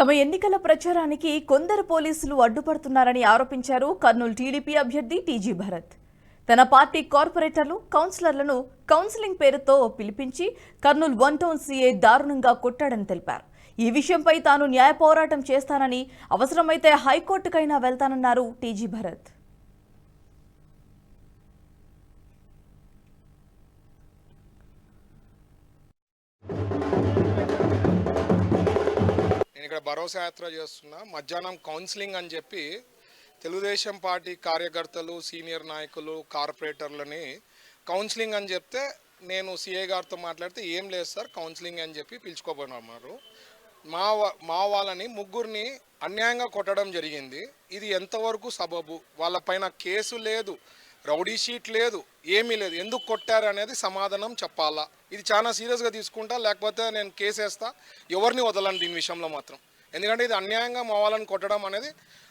తమ ఎన్నికల ప్రచారానికి కొందరు పోలీసులు అడ్డుపడుతున్నారని ఆరోపించారు కర్నూలు టీడీపీ అభ్యర్థి టీజీ భరత్. తన పార్టీ కార్పొరేటర్లు, కౌన్సిలర్లను కౌన్సిలింగ్ పేరుతో పిలిపించి కర్నూలు 1 టౌన్ సీఏ దారుణంగా కొట్టాడని తెలిపారు. ఈ విషయంపై తాను న్యాయ పోరాటం చేస్తానని, అవసరమైతే హైకోర్టుకైనా వెళ్తానన్నారు టీజీ భరత్. ఇక్కడ భరోసా యాత్ర చేస్తున్నా. మధ్యాహ్నం కౌన్సిలింగ్ అని చెప్పి తెలుగుదేశం పార్టీ కార్యకర్తలు, సీనియర్ నాయకులు, కార్పొరేటర్లని కౌన్సిలింగ్ అని చెప్తే నేను సీఏ గారితో మాట్లాడితే ఏం లేదు సార్ కౌన్సిలింగ్ అని చెప్పి పిలుచుకోబోతున్నారు. మా వాళ్ళని ముగ్గురిని అన్యాయంగా కొట్టడం జరిగింది. ఇది ఎంతవరకు సబబు? వాళ్ళపైన కేసు లేదు, రౌడీ షీట్ లేదు, ఏమీ లేదు. ఎందుకు కొట్టారు అనేది సమాధానం చెప్పాలా. ఇది చాలా సీరియస్గా తీసుకుంటా, లేకపోతే నేను కేసు వేస్తా. ఎవరిని వదలను దీని విషయంలో మాత్రం. ఎందుకంటే ఇది అన్యాయంగా మా వాళ్ళని కొట్టడం అనేది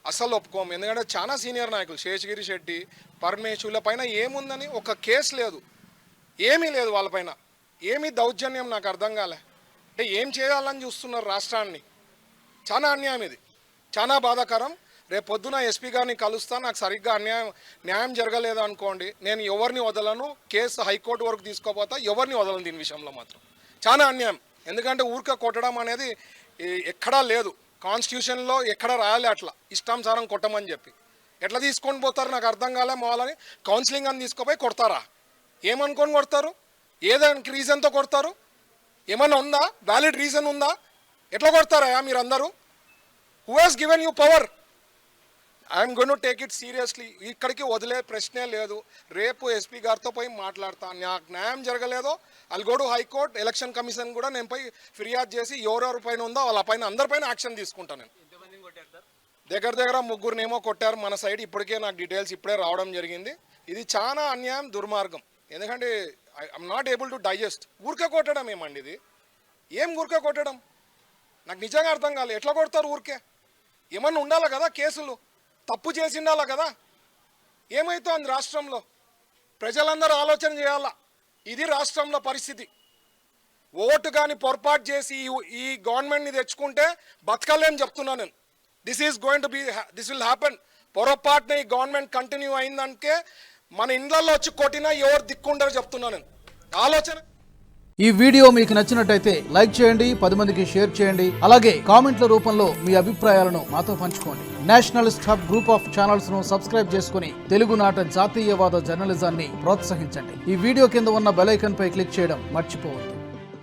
అస్సలు ఒప్పుకోము. ఎందుకంటే చాలా సీనియర్ నాయకులు, శేషగిరి శెట్టి, పరమేశ్వర్ల పైన ఏముందని ఒక కేసు లేదు, ఏమీ లేదు. వాళ్ళపైన ఏమీ దౌర్జన్యం నాకు అర్థం కాలే. అంటే ఏం చేయాలని చూస్తున్నారు రాష్ట్రాన్ని. చాలా అన్యాయం, ఇది చాలా బాధాకరం. రేపు పొద్దున ఎస్పీ గారిని కలుస్తా. నాకు సరిగ్గా న్యాయం జరగలేదు అనుకోండి, నేను ఎవరిని వదలను, కేసు హైకోర్టు వరకు తీసుకోపోతా. ఎవరిని వదలను దీని విషయంలో మాత్రం. చాలా అన్యాయం. ఎందుకంటే ఊరికే కొట్టడం అనేది ఎక్కడా లేదు, కాన్స్టిట్యూషన్లో ఎక్కడ రాయాలి అట్లా ఇష్టానుసారం కొట్టమని చెప్పి. ఎట్లా తీసుకొని పోతారు నాకు అర్థం కాలే. మా వాళ్ళని కౌన్సిలింగ్ అని తీసుకుపోయి కొడతారా? ఏమనుకొని కొడతారు? ఏదానికి రీజన్తో కొడతారు? ఏమన్నా ఉందా? వ్యాలిడ్ రీజన్ ఉందా? ఎట్లా కొడతారా మీరు అందరూ? Who has given you power? I'm gonna take it seriously. ఇక్కడికి వదిలే ప్రశ్నే లేదు. రేపు ఎస్పీ గారితో పోయి మాట్లాడతా. నాకు న్యాయం జరగలేదో I'll go to high court, election commission కూడా నేను పోయి ఫిర్యాదు చేసి ఎవరెవరి పైన ఉందో వాళ్ళ పైన అందరిపైన యాక్షన్ తీసుకుంటాను. నేను దగ్గర ముగ్గురునేమో కొట్టారు మన సైడ్. ఇప్పటికే నాకు డీటెయిల్స్ ఇప్పుడే రావడం జరిగింది. ఇది చాలా అన్యాయం, దుర్మార్గం. ఎందుకంటే I'm not able to digest. ఊరికే కొట్టడం ఏమండి ఇది? ఏం ఊరికే కొట్టడం? నాకు నిజంగా అర్థం కాలేదు. ఎట్లా కొడతారు ఊరికే? ఏమన్నా ఉండాలి కదా కేసులు, తప్పు చేసి ఉండాలి కదా. ఏమవుతోంది రాష్ట్రంలో? ప్రజలందరూ ఆలోచన చేయాలా. ఇది రాష్ట్రంలో పరిస్థితి. ఓటు కానీ పొరపాటు చేసి ఈ గవర్నమెంట్ని తెచ్చుకుంటే బతకలేని చెప్తున్నాను నేను. This will happen. పొరపాటున ఈ గవర్నమెంట్ కంటిన్యూ అయిందంటే మన ఇండ్లలో వచ్చి కొట్టినా ఎవరు దిక్కుంటారో చెప్తున్నాను నేను. ఆలోచన. ఈ వీడియో మీకు నచ్చినట్టయితే లైక్ చేయండి, 10 మందికి షేర్ చేయండి. అలాగే కామెంట్ల రూపంలో మీ అభిప్రాయాలను మాతో పంచుకోండి. Nationalist hub group of channels ను సబ్స్క్రైబ్ చేసుకుని తెలుగునాట జాతీయవాద జర్నలిజాన్ని ప్రోత్సహించండి. ఈ వీడియో కింద ఉన్న బెల్ ఐకాన్ పై క్లిక్ చేయడం మర్చిపోవద్దు.